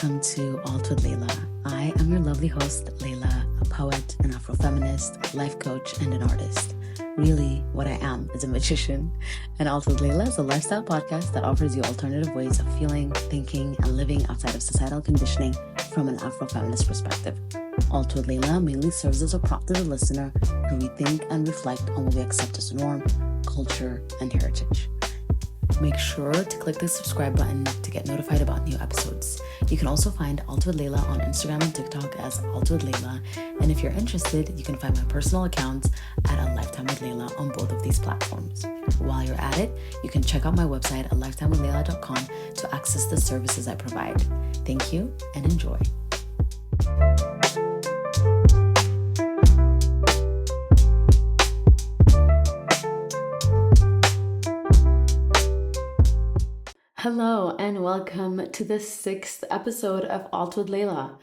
welcome to Alt With Lella. I am your lovely host, Layla, a poet, an Afrofeminist, life coach, and an artist. Really, what I am is a magician. And Alt With Lella is a lifestyle podcast that offers you alternative ways of feeling, thinking, and living outside of societal conditioning from an Afrofeminist perspective. Alt With Lella mainly serves as a prompt to the listener to rethink and reflect on what we accept as norm, culture, and heritage. Make sure to click the subscribe button to get notified about new episodes. You can also find Alt With Lella on Instagram and TikTok as Alt With Lella. And if you're interested, you can find my personal accounts at A Lifetime With Layla on both of these platforms. While you're at it, you can check out my website at lifetimewithlayla.com to access the services I provide. Thank you and enjoy. Hello and welcome to the 6th episode of Alt With Lella.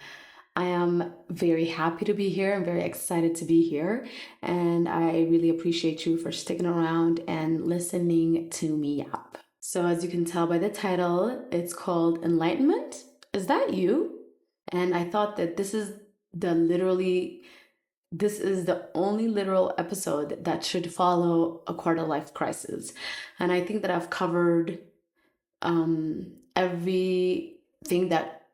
I am very happy to be here. I'm very excited to be here. And I really appreciate you for sticking around and listening to me yap. So as you can tell by the title, it's called Enlightenment. Is that you? And I thought that this is the only literal episode that should follow a quarter life crisis. And I think that I've covered everything that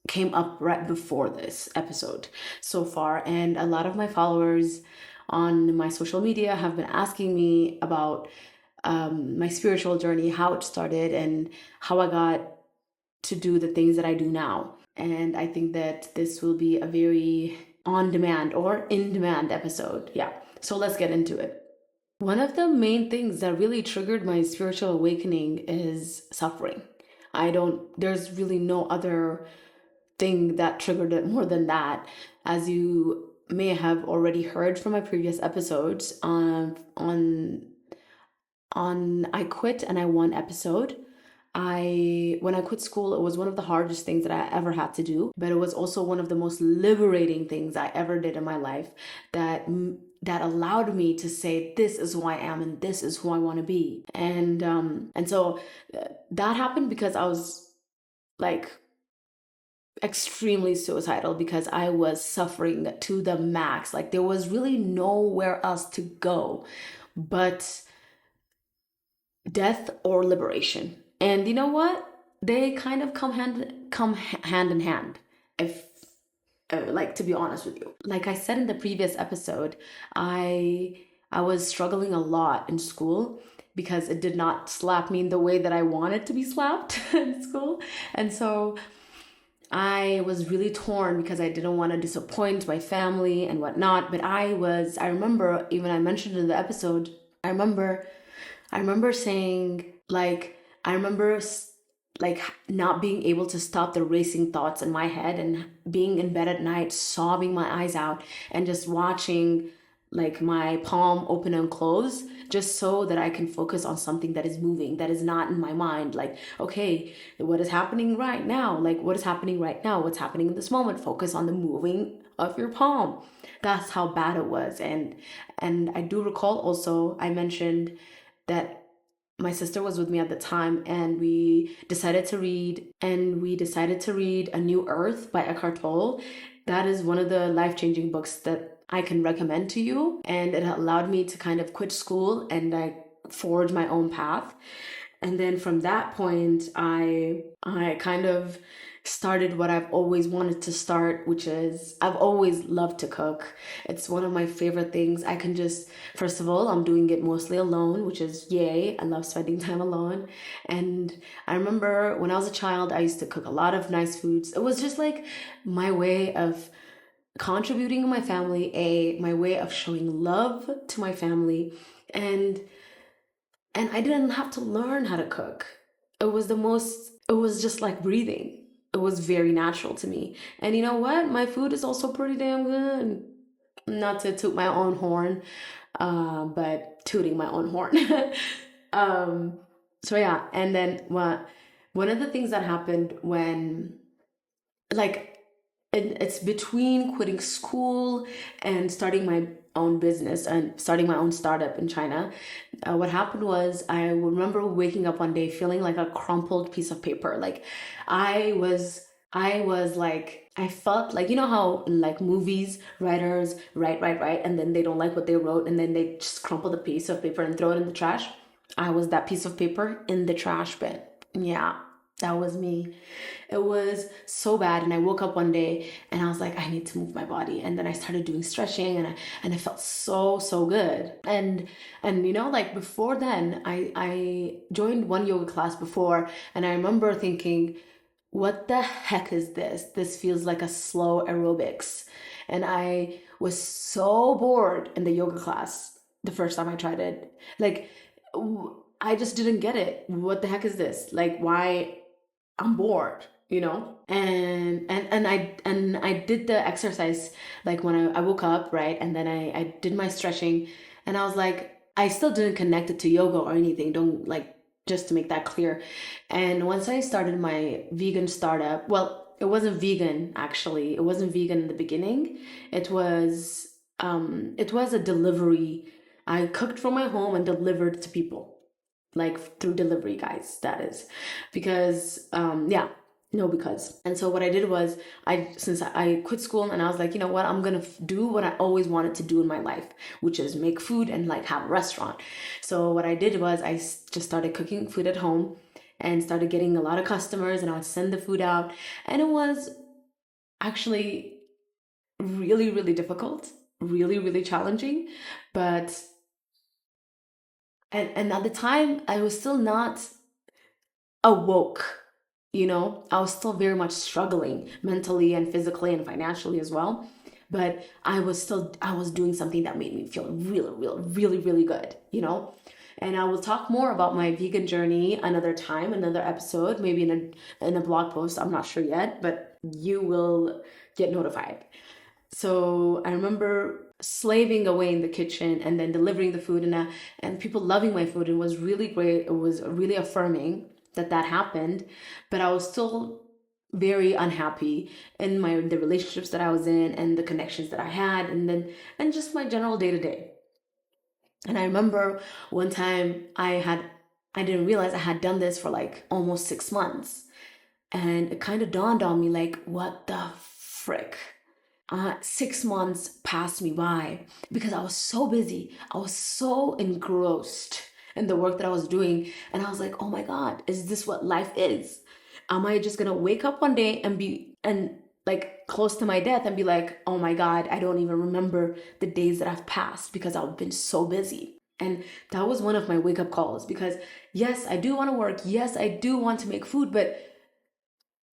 came up right before this episode so far. And a lot of my followers on my social media have been asking me about my spiritual journey, how it started, and how I got to do the things that I do now. And I think that this will be a very on-demand or in-demand episode. Yeah, so let's get into it. One of the main things that really triggered my spiritual awakening is suffering. There's really no other thing that triggered it more than that. As you may have already heard from my previous episodes on I Quit and I Won episode. When I quit school, it was one of the hardest things that I ever had to do, but it was also one of the most liberating things I ever did in my life that allowed me to say, this is who I am and this is who I want to be. And so that happened because I was like extremely suicidal, because I was suffering to the max. Like there was really nowhere else to go but death or liberation. And you know what? They kind of come hand in hand. To be honest with you, like I said in the previous episode, I was struggling a lot in school because it did not slap me in the way that I wanted to be slapped in school. And so I was really torn because I didn't want to disappoint my family and whatnot. But I remember, even I mentioned in the episode, I remember saying, not being able to stop the racing thoughts in my head and being in bed at night, sobbing my eyes out and just watching like my palm open and close, just so that I can focus on something that is moving, that is not in my mind. Like, okay, what is happening right now? Like, what is happening right now? What's happening in this moment? Focus on the moving of your palm. That's how bad it was. And I do recall also, I mentioned that my sister was with me at the time, and we decided to read A New Earth by Eckhart Tolle. That is one of the life-changing books that I can recommend to you. And it allowed me to kind of quit school and I forge my own path. And then from that point, I kind of started what I've always wanted to start, which is I've always loved to cook. It's one of my favorite things. I can just, first of all, I'm doing it mostly alone, which is yay. I love spending time alone. And I remember when I was a child, I used to cook a lot of nice foods. It was just like my way of contributing to my family, my way of showing love to my family. And I didn't have to learn how to cook. It was just like breathing. It was very natural to me. And you know what? My food is also pretty damn good. Not to toot my own horn, but tooting my own horn. So yeah. And then one of the things that happened when, like, it's between quitting school and starting my own business and starting my own startup in China. What happened was I remember waking up one day feeling like a crumpled piece of paper. Like I was, I was like, I felt like, you know how in like movies, writers write, and then they don't like what they wrote, and then they just crumple the piece of paper and throw it in the trash. I was that piece of paper in the trash bin. Yeah, that was me. It was so bad, and I woke up one day and I was like, I need to move my body. And then I started doing stretching, and I felt so good. And like before then, I joined one yoga class before, and I remember thinking, what the heck is this? This feels like a slow aerobics. And I was so bored in the yoga class the first time I tried it. Like, I just didn't get it. What the heck is this? Like, why I'm bored. And I did the exercise like when I woke up, right? And then I did my stretching, and I was like, I still didn't connect it to yoga or anything. Don't like, just to make that clear. And once I started my vegan startup, well, it wasn't vegan actually. It wasn't vegan in the beginning. It was a delivery. I cooked from my home and delivered to people, like through delivery guys, that is. Because yeah, no, because. And so what I did was, since I quit school, and I was like, you know what, I'm gonna do what I always wanted to do in my life, which is make food and like have a restaurant. So what I did was just started cooking food at home and started getting a lot of customers, and I would send the food out. And it was actually really, really difficult, really, really challenging. But and at the time I was still not awoke. I was still very much struggling mentally and physically and financially as well. But I was doing something that made me feel really, really, really, really good. And I will talk more about my vegan journey another time, another episode, maybe in a blog post. I'm not sure yet, but you will get notified. So I remember slaving away in the kitchen and then delivering the food, and people loving my food. It was really great. It was really affirming that happened, but I was still very unhappy in the relationships that I was in and the connections that I had, and just my general day to day. And I remember one time I didn't realize I had done this for like almost 6 months, and it kind of dawned on me like, what the frick? 6 months passed me by because I was so busy. I was so engrossed in the work that I was doing. And I was like, oh my God, is this what life is? Am I just gonna wake up one day and like close to my death and be like, oh my God, I don't even remember the days that I've passed because I've been so busy. And that was one of my wake up calls, because yes, I do want to work. Yes, I do want to make food, but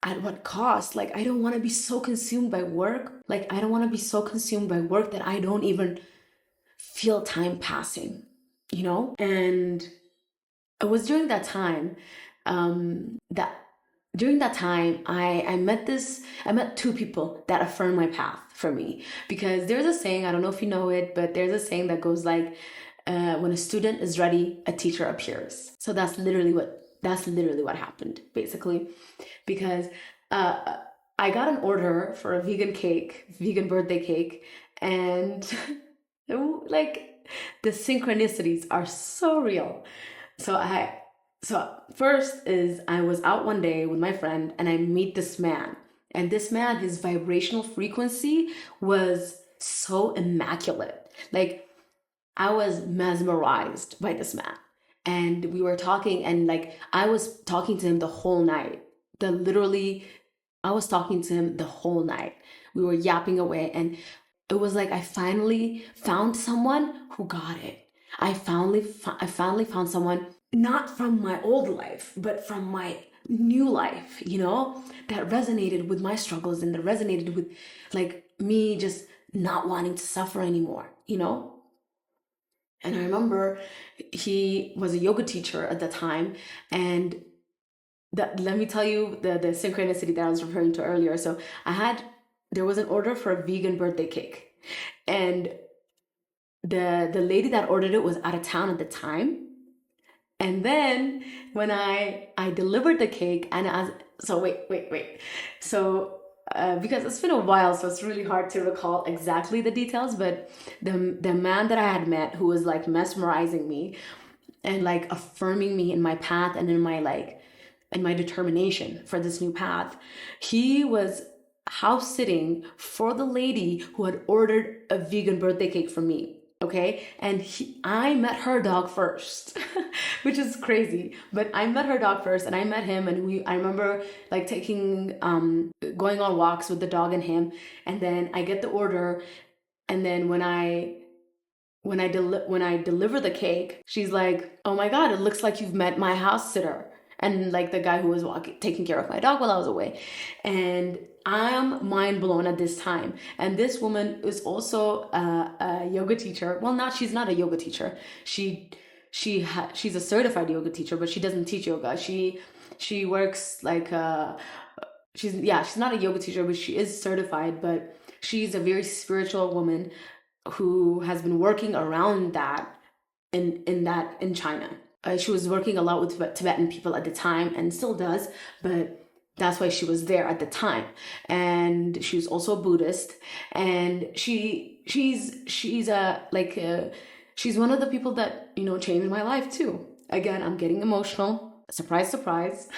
at what cost? Like, I don't want to be so consumed by work. Like, I don't want to be so consumed by work that I don't even feel time passing. And it was during that time, that during that time, I met two people that affirmed my path for me. Because there's a saying, I don't know if you know it, but there's a saying that goes like, when a student is ready, a teacher appears. So that's literally what happened, basically. Because I got an order for a vegan birthday cake, and like, the synchronicities are so real. So first is, I was out one day with my friend, and I meet this man. And this man, his vibrational frequency was so immaculate. Like, I was mesmerized by this man. And we were talking, and like, I was talking to him the whole night. I was talking to him the whole night. We were yapping away, and it was like I finally found someone who got it. I finally found someone, not from my old life, but from my new life, that resonated with my struggles, and that resonated with like me just not wanting to suffer anymore. And I remember he was a yoga teacher at the time, and let me tell you the synchronicity that I was referring to earlier. So there was an order for a vegan birthday cake, and the lady that ordered it was out of town at the time. And then when I delivered the cake, and so wait. So because it's been a while, so it's really hard to recall exactly the details. But the man that I had met, who was like mesmerizing me and like affirming me in my path and in my like in my determination for this new path, he was house sitting for the lady who had ordered a vegan birthday cake for me. Okay, and I met her dog first, which is crazy. But I met her dog first, and I met him, and I remember like going on walks with the dog and him, and then I get the order, and then when I deliver the cake, she's like, "Oh my God, it looks like you've met my house sitter." And like the guy who was taking care of my dog while I was away. And I'm mind blown at this time. And this woman is also a yoga teacher. Well, she's not a yoga teacher. She's a certified yoga teacher, but she doesn't teach yoga. She works like she's not a yoga teacher, but she is certified, but she's a very spiritual woman who has been working around that in China. She was working a lot with Tibetan people at the time and still does, but that's why she was there at the time. And she was also a Buddhist, and she's she's one of the people that changed my life too. Again, I'm getting emotional. Surprise, surprise.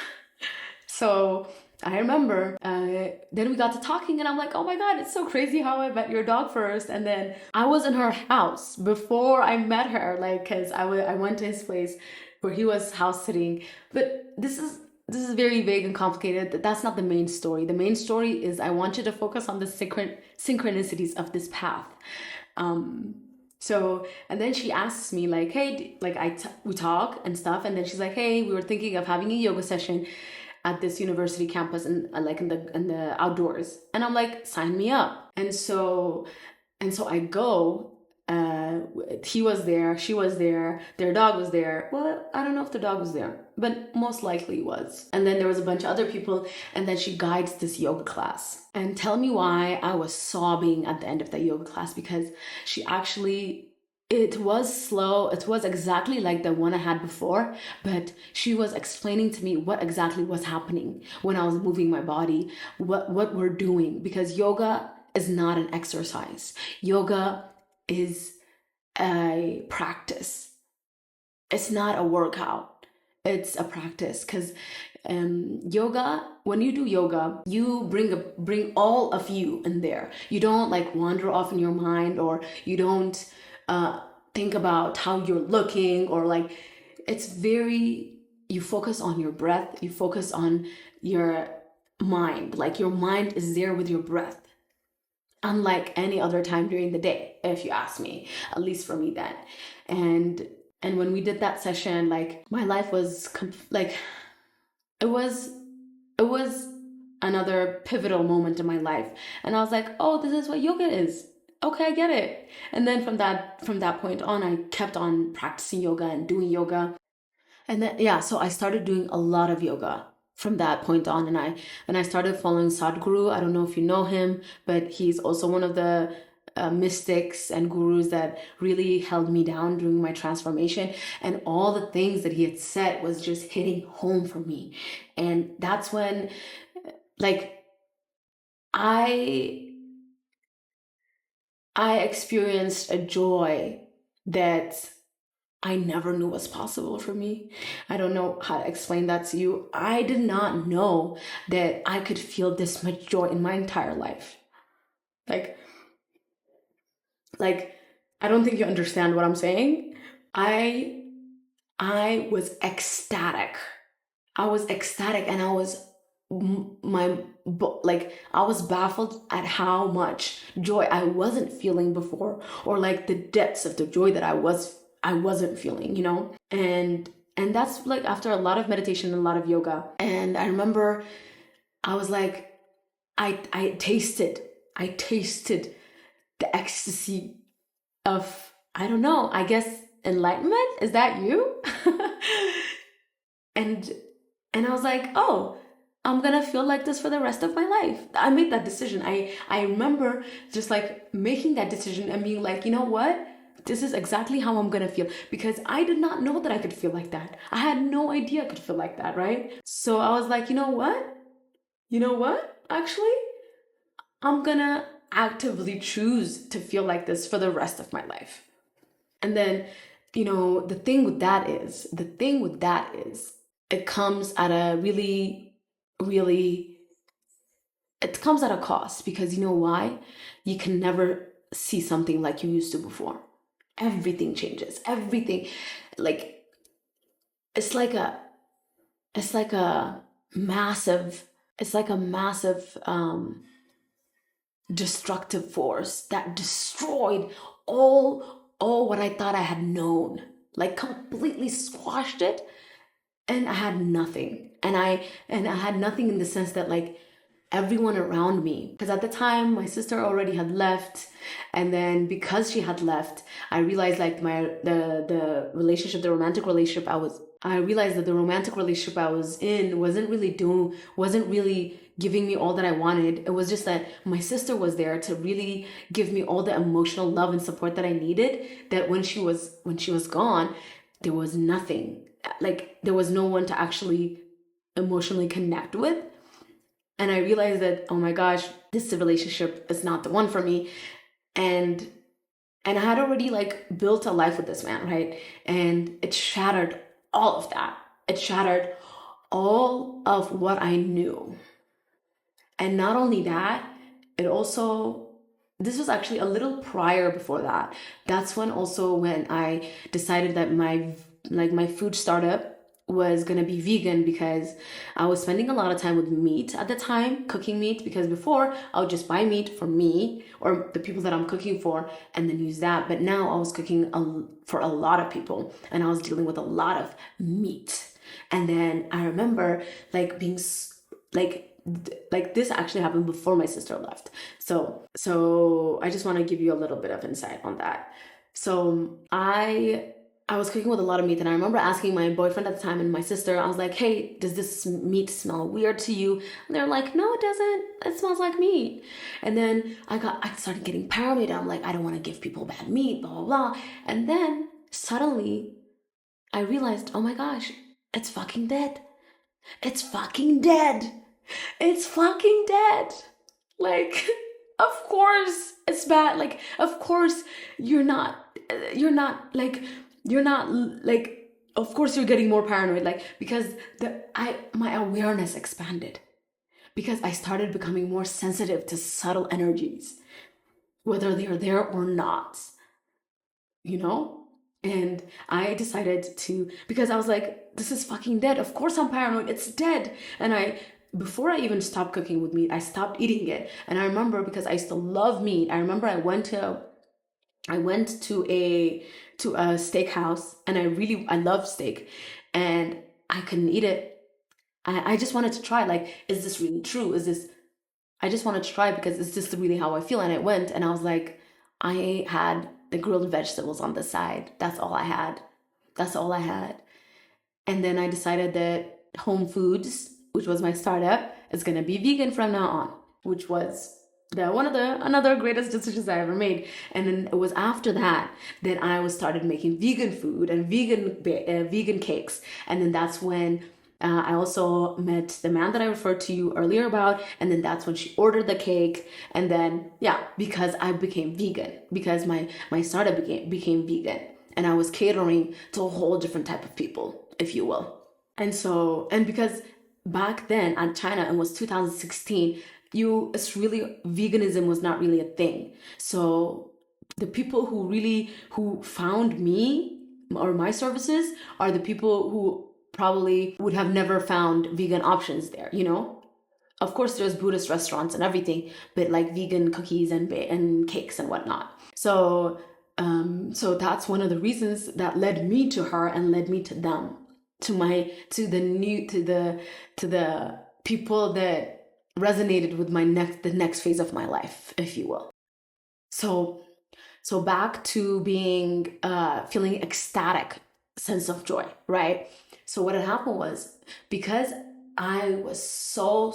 So I remember then we got to talking, and I'm like, oh my God, it's so crazy how I met your dog first. And then I was in her house before I met her, like, because I went to his place where he was house sitting. But this is very vague and complicated. That's not the main story. The main story is I want you to focus on the synchronicities of this path. So, and then she asks me like, hey, like we talk and stuff. And then she's like, hey, we were thinking of having a yoga session at this university campus and like in the outdoors. And I'm like, sign me up. And so I go. He was there, she was there, their dog was there. Well, I don't know if the dog was there, but most likely was. And then there was a bunch of other people, and then she guides this yoga class. And tell me why I was sobbing at the end of the yoga class, because she actually, it was slow. It was exactly like the one I had before, but she was explaining to me what exactly was happening when I was moving my body, what we're doing, because yoga is not an exercise. Yoga is a practice. It's not a workout. It's a practice, because yoga, when you do yoga, you bring all of you in there. You don't like wander off in your mind, or you don't think about how you're looking, or like, it's very, you focus on your breath, you focus on your mind. Like your mind is there with your breath, unlike any other time during the day, if you ask me, at least for me then. And when we did that session, like my life was like, it was another pivotal moment in my life. And I was like, oh, this is what yoga is. Okay, I get it. And then from that point on, I kept on practicing yoga and doing yoga. And then, yeah, so I started doing a lot of yoga from that point on. And I started following Sadhguru. I don't know if you know him, but he's also one of the mystics and gurus that really held me down during my transformation. And all the things that he had said was just hitting home for me. And that's when, like, I experienced a joy that I never knew was possible for me. I don't know how to explain that to you. I did not know that I could feel this much joy in my entire life. Like I don't think you understand what I'm saying. I was ecstatic. I was ecstatic, and I was I was baffled at how much joy I wasn't feeling before, or like the depths of the joy that I wasn't feeling, and that's like after a lot of meditation and a lot of yoga. And I remember I was like, I tasted the ecstasy of, I don't know, I guess enlightenment. Is that you? and I was like, oh, I'm gonna feel like this for the rest of my life. I made that decision. I remember just like making that decision and being like, you know what? This is exactly how I'm gonna feel, because I did not know that I could feel like that. I had no idea I could feel like that, right? So I was like, you know what? Actually, I'm gonna actively choose to feel like this for the rest of my life. And then, the thing with that is, it comes at a really, it comes at a cost, because you know why? You can never see something like you used to before. Everything changes. Everything, like, it's like a, it's like a massive, it's like a massive, destructive force that destroyed all what I thought I had known, like completely squashed it, and I had nothing. And I had nothing in the sense that, like, everyone around me, because at the time my sister already had left, and then because she had left, I realized, like, the relationship, the romantic relationship I realized that the romantic relationship I was in wasn't really giving me all that I wanted. It was just that my sister was there to really give me all the emotional love and support that I needed, that when she was gone, there was nothing. Like, there was no one to actually emotionally connect with. And I realized that, oh my gosh, this relationship is not the one for me. And and I had already, like, built a life with this man, right? And it shattered all of that. It shattered all of what I knew. And not only that, it also, this was actually a little prior before that. That's when I decided that my food startup was gonna be vegan, because I was spending a lot of time with meat at the time, cooking meat, because before I would just buy meat for me or the people that I'm cooking for and then use that. But now I was cooking for a lot of people, and I was dealing with a lot of meat. And then I remember, like, being like this actually happened before my sister left. So I just want to give you a little bit of insight on that. So I was cooking with a lot of meat, and I remember asking my boyfriend at the time and my sister, I was like, hey, does this meat smell weird to you? And they're like, no, it doesn't. It smells like meat. And then I started getting paranoid. I'm like, I don't want to give people bad meat, blah, blah, blah. And then suddenly I realized, oh my gosh, it's fucking dead. It's fucking dead. It's fucking dead. Like, of course it's bad. Like, of course you're not like, you're not like, of course you're getting more paranoid, like, because my awareness expanded, because I started becoming more sensitive to subtle energies, whether they're there or not, you know? And I decided to, because I was like, this is fucking dead. Of course I'm paranoid. It's dead. And before I even stopped cooking with meat, I stopped eating it. And I remember, because I used to love meat, I remember I went to a steakhouse, and I love steak, and I couldn't eat it. I just wanted to try, like, is this really true? I just wanted to try, because it's just really how I feel. And I went, and I was like, I had the grilled vegetables on the side. That's all I had. That's all I had. And then I decided that Home Foods, which was my startup, is gonna be vegan from now on, which was one of the another greatest decisions I ever made. And then it was after that that I was started making vegan food and vegan cakes. And then that's when I also met the man that I referred to you earlier about, and then that's when she ordered the cake. And then, yeah, because I became vegan, because my startup became vegan, and I was catering to a whole different type of people, if you will. And because back then at China, it was 2016, it's really, veganism was not really a thing. So the people who found me or my services are the people who probably would have never found vegan options there, you know? Of course, there's Buddhist restaurants and everything, but like vegan cookies and cakes and whatnot. So that's one of the reasons that led me to her and led me to them, to the people that resonated with the next phase of my life, if you will. So so back to being feeling ecstatic sense of joy, right? So what had happened was, because I was so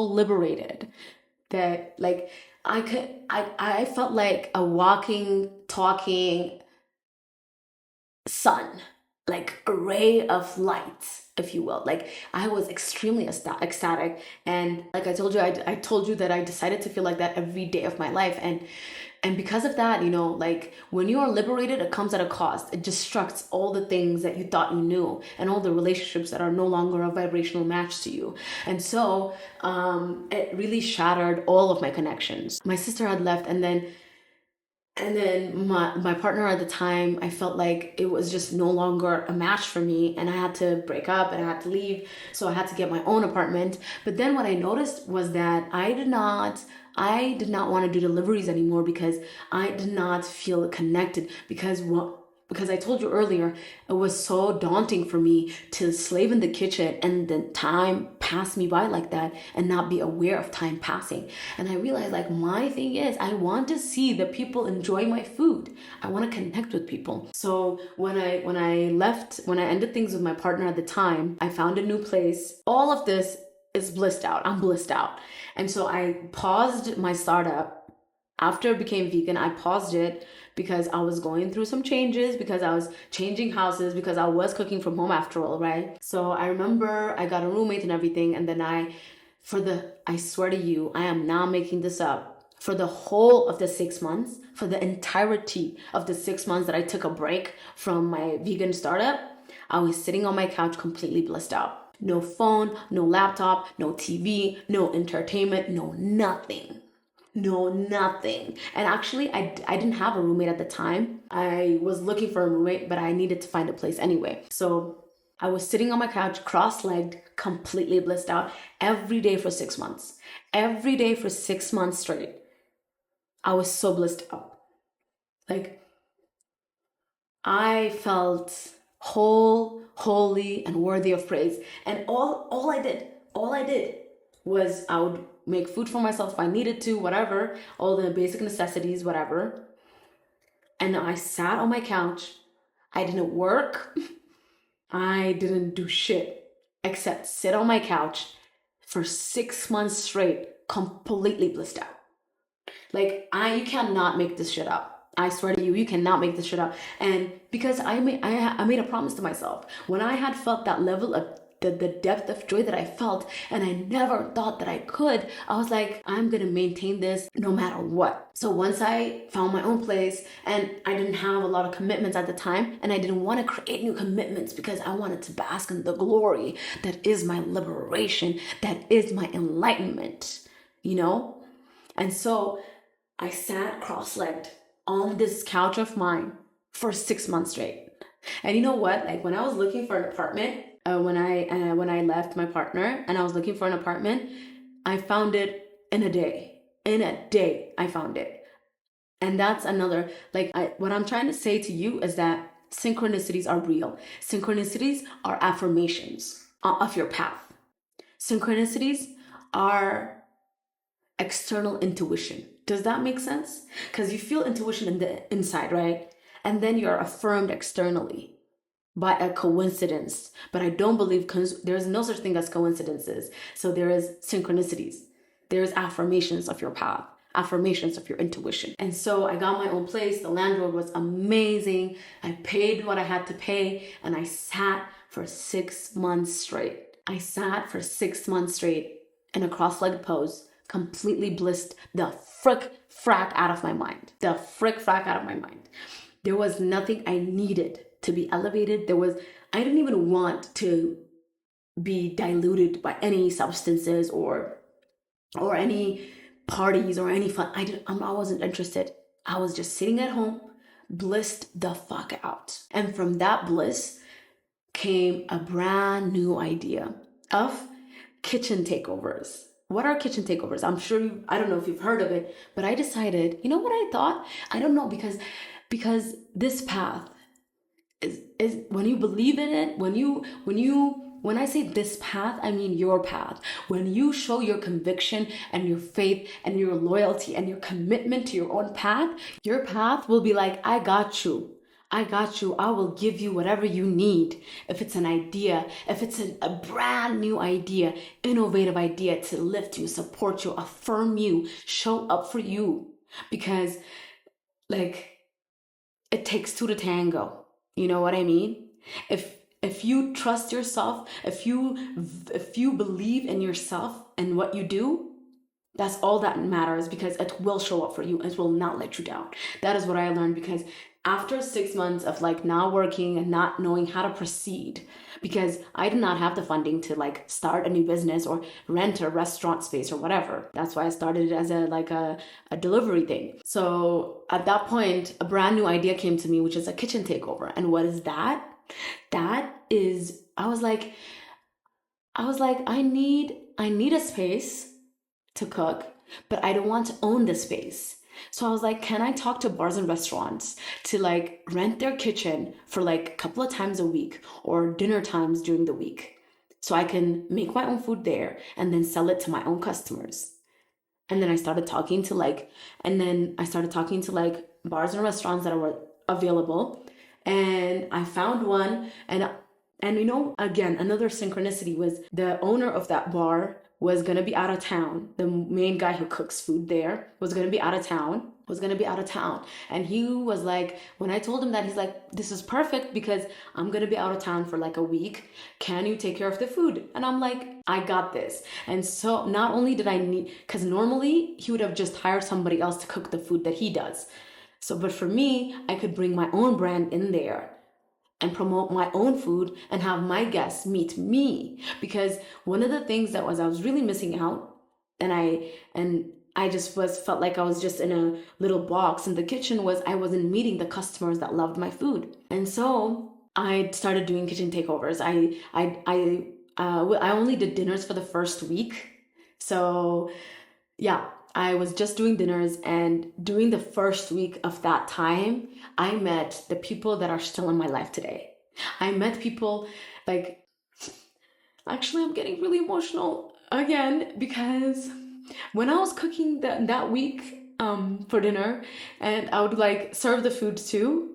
liberated, that, like, I felt like a walking, talking sun. like a ray of light, if you will. Like I was extremely ecstatic, and like I told you that I decided to feel like that every day of my life, and because of that, like when you are liberated, it comes at a cost. It destructs all the things that you thought you knew, and all the relationships that are no longer a vibrational match to you. And so it really shattered all of my connections. My sister had left, and then my partner at the time, I felt like it was just no longer a match for me, and I had to break up and I had to leave. So I had to get my own apartment. But then what I noticed was that I did not want to do deliveries anymore because I did not feel connected, because I told you earlier, it was so daunting for me to slave in the kitchen and then time pass me by like that and not be aware of time passing. And I realized, like, my thing is I want to see the people enjoy my food. I want to connect with people. So when I ended things with my partner at the time, I found a new place. All of this is blissed out. I'm blissed out. And so I paused my startup. After I became vegan, I paused it because I was going through some changes, because I was changing houses, because I was cooking from home after all, right? So I remember I got a roommate and everything, and then I swear to you, I am not making this up. For the whole of the 6 months, for the entirety of the 6 months that I took a break from my vegan startup, I was sitting on my couch completely blissed out. No phone, no laptop, no TV, no entertainment, no nothing. No, nothing. And actually, I didn't have a roommate at the time. I was looking for a roommate, but I needed to find a place anyway. So I was sitting on my couch, cross-legged, completely blissed out every day for 6 months. Every day for 6 months straight. I was so blissed out. Like, I felt whole, holy, and worthy of praise. And all I did was I would make food for myself if I needed to, whatever, all the basic necessities, whatever. And I sat on my couch. I didn't work. I didn't do shit except sit on my couch for 6 months straight, completely blissed out. Like, you cannot make this shit up. I swear to you, you cannot make this shit up. And because I made a promise to myself, when I had felt that level of the depth of joy that I felt, and I never thought that I could, I was like, I'm gonna maintain this no matter what. So once I found my own place, and I didn't have a lot of commitments at the time, and I didn't want to create new commitments because I wanted to bask in the glory that is my liberation, that is my enlightenment, And so I sat cross-legged on this couch of mine for 6 months straight. And you know what? Like, when I was looking for an apartment, when I left my partner and I was looking for an apartment, I found it in a day. In a day, I found it. And that's another, what I'm trying to say to you is that synchronicities are real. Synchronicities are affirmations of your path. Synchronicities are external intuition. Does that make sense? Because you feel intuition in the inside, right? And then you're affirmed externally by a coincidence. But I don't believe there's no such thing as coincidences. So there is synchronicities. There's affirmations of your path, affirmations of your intuition. And so I got my own place. The landlord was amazing. I paid what I had to pay, and I sat for 6 months straight. I sat for 6 months straight in a cross-legged pose, completely blissed the frack out of my mind. The frack out of my mind. There was nothing I needed to be elevated. I didn't even want to be diluted by any substances or any parties or any fun. I wasn't interested. I was just sitting at home, blissed the fuck out. And from that bliss came a brand new idea of kitchen takeovers. What are kitchen takeovers? I'm sure I don't know if you've heard of it, but I decided, you know what I thought? I don't know, because this path is when you believe in it, when I say this path, I mean your path. When you show your conviction and your faith and your loyalty and your commitment to your own path, your path will be like, I got you. I got you. I will give you whatever you need. If it's an idea, if it's a brand new idea, innovative idea to lift you, support you, affirm you, show up for you. Because, it takes two to tango. You know what I mean? If you trust yourself, if you believe in yourself and what you do, that's all that matters, because it will show up for you. It will not let you down. That is what I learned, because after 6 months of like not working and not knowing how to proceed, because I did not have the funding to like start a new business or rent a restaurant space or whatever. That's why I started it as a delivery thing. So at that point, a brand new idea came to me, which is a kitchen takeover. And what is that? That is, I was like, I need a space to cook, but I don't want to own the space. So I was like, can I talk to bars and restaurants to like rent their kitchen for like a couple of times a week or dinner times during the week, so I can make my own food there and then sell it to my own customers. And then I started talking to like, bars and restaurants that were available. And I found one, and again, another synchronicity was the owner of that bar was gonna be out of town. The main guy who cooks food there was gonna be out of town. And he was like, when I told him that, he's like, this is perfect because I'm gonna be out of town for like a week. Can you take care of the food? And I'm like, I got this. And so not only did I need, because normally he would have just hired somebody else to cook the food that he does. So, but for me, I could bring my own brand in there and promote my own food and have my guests meet me. Because one of the things that I was really missing out, and I just felt like I was just in a little box in the kitchen, was I wasn't meeting the customers that loved my food. And so I started doing kitchen takeovers. I only did dinners for the first week. So yeah, I was just doing dinners, and during the first week of that time, I met the people that are still in my life today. I met people like, actually, I'm getting really emotional again, because when I was cooking that week for dinner, and I would like serve the food too,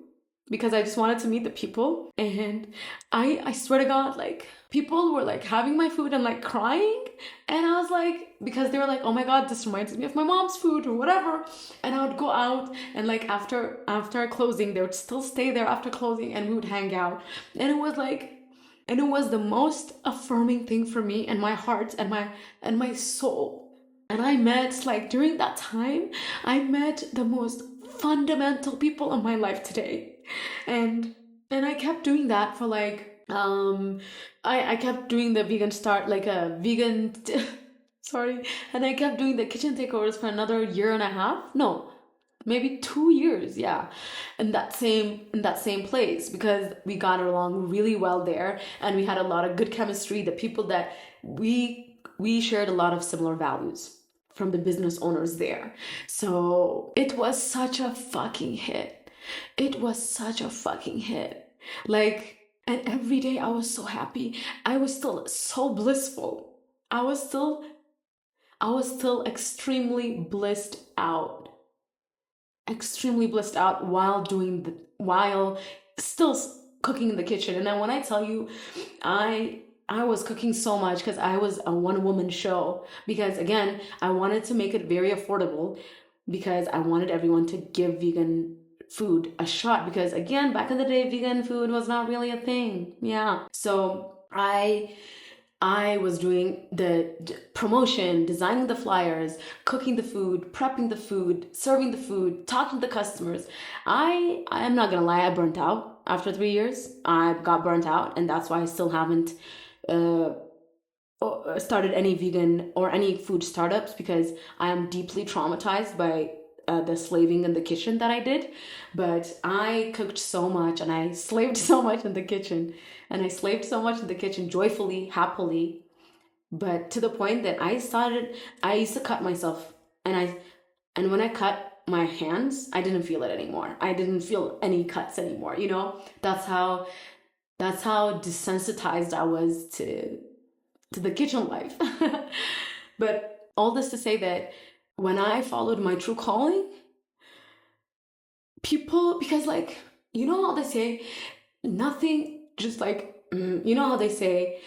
because I just wanted to meet the people. And I swear to God, like people were like having my food and like crying. And I was like, because they were like, oh my God, this reminds me of my mom's food or whatever. And I would go out, and like after closing, they would still stay there after closing, and we would hang out. And it was the most affirming thing for me and my heart and my soul. And I met, like during that time, I met the most fundamental people in my life today. And I kept doing that for like I kept doing the vegan start, like a vegan sorry, and I kept doing the kitchen takeovers for another year and a half. No, maybe 2 years, yeah. In that same place, because we got along really well there, and we had a lot of good chemistry. The people that we shared a lot of similar values from the business owners there. So it was such a fucking hit. Like, and every day I was so happy. I was still so blissful. I was still extremely blissed out. While still cooking in the kitchen. And then when I tell you, I was cooking so much because I was a one-woman show. Because again, I wanted to make it very affordable, because I wanted everyone to give vegan food a shot. Because again, back in the day, vegan food was not really a thing. Yeah. So I was doing the promotion, designing the flyers, cooking the food, prepping the food, serving the food, talking to the customers. I'm not gonna lie, I burnt out after 3 years. I got burnt out, and that's why I still haven't started any vegan or any food startups, because I am deeply traumatized by the slaving in the kitchen that I did. But I cooked so much, and I slaved so much in the kitchen, joyfully, happily. But to the point that I used to cut myself, and when I cut my hands, I didn't feel it anymore. I didn't feel any cuts anymore, That's how desensitized I was to the kitchen life. But all this to say that when I followed my true calling, people, because like, how they say, nothing, just like, how they say,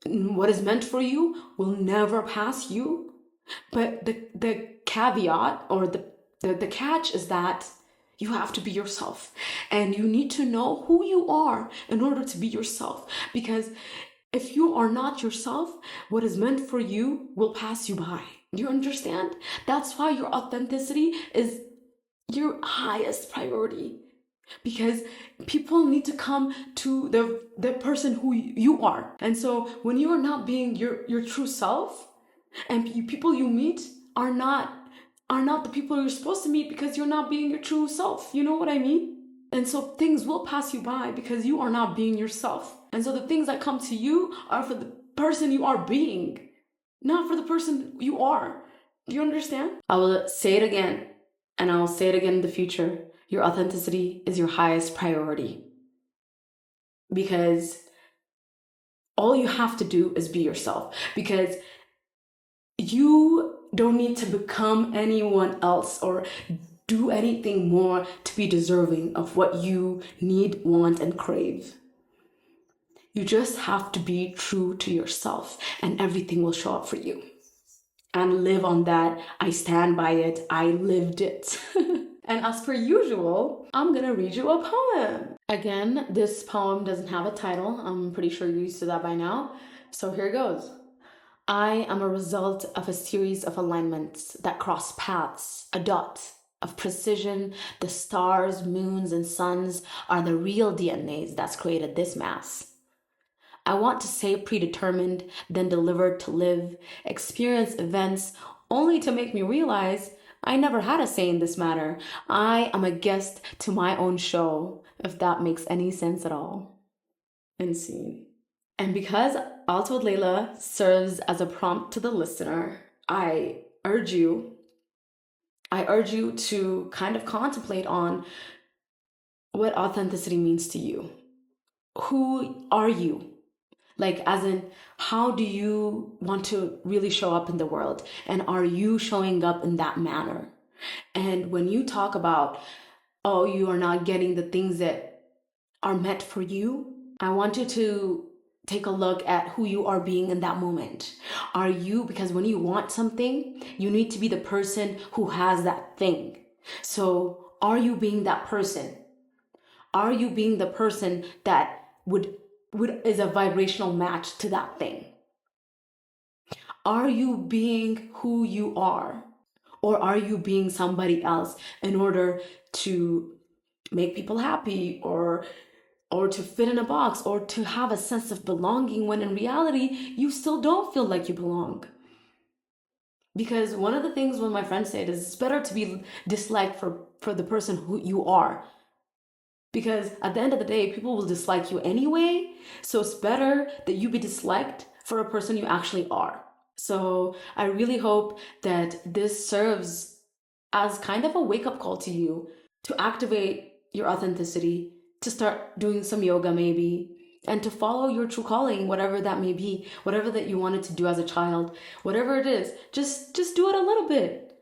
what is meant for you will never pass you. But the caveat, or the catch, is that You have to be yourself. And you need to know who you are in order to be yourself. Because if you are not yourself, what is meant for you will pass you by. Do you understand? That's why your authenticity is your highest priority. Because people need to come to the person who you are. And so when you are not being your true self, and people you meet are not the people you're supposed to meet, because you're not being your true self. You know what I mean? And so things will pass you by because you are not being yourself. And so the things that come to you are for the person you are being, not for the person you are. Do you understand? I will say it again, and I'll say it again in the future. Your authenticity is your highest priority. Because all you have to do is be yourself. Because you don't need to become anyone else or do anything more to be deserving of what you need, want, and crave. You just have to be true to yourself, and everything will show up for you. And live on that. I stand by it. I lived it. And as per usual, I'm gonna read you a poem. Again, this poem doesn't have a title. I'm pretty sure you're used to that by now. So here goes. I am a result of a series of alignments that cross paths, a dot of precision. The stars, moons, and suns are the real DNAs that's created this mass. I want to say predetermined, then delivered to live, experience events only to make me realize I never had a say in this matter. I am a guest to my own show, if that makes any sense at all. Insane. And because Alt With Lella serves as a prompt to the listener, I urge you to kind of contemplate on what authenticity means to you. Who are you? Like, as in, how do you want to really show up in the world? And are you showing up in that manner? And when you talk about, oh, you are not getting the things that are meant for you, I want you to take a look at who you are being in that moment. Are you, because when you want something, you need to be the person who has that thing. So are you being that person? Are you being the person that is a vibrational match to that thing? Are you being who you are? Or are you being somebody else in order to make people happy, or to fit in a box, or to have a sense of belonging, when in reality, you still don't feel like you belong? Because one of the things when my friend said is it's better to be disliked for the person who you are. Because at the end of the day, people will dislike you anyway. So it's better that you be disliked for a person you actually are. So I really hope that this serves as kind of a wake-up call to you to activate your authenticity, to start doing some yoga maybe, and to follow your true calling, whatever that may be, whatever that you wanted to do as a child, whatever it is, just do it a little bit.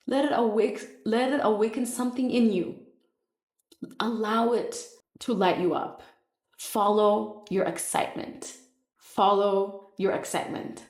Let it awaken something in you. Allow it to light you up. Follow your excitement. Follow your excitement.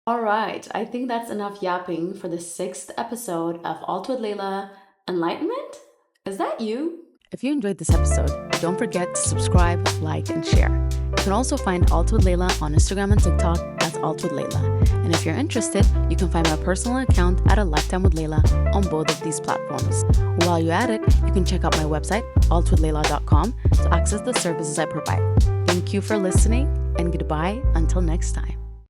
All right, I think that's enough yapping for the 6th episode of Alt With Lella. Enlightenment? Is that you? If you enjoyed this episode, don't forget to subscribe, like, and share. You can also find Alt With Lella on Instagram and TikTok as Alt With Lella. And if you're interested, you can find my personal account at A Lifetime with Lella on both of these platforms. While you're at it, you can check out my website, altwithlella.com, to access the services I provide. Thank you for listening, and goodbye until next time.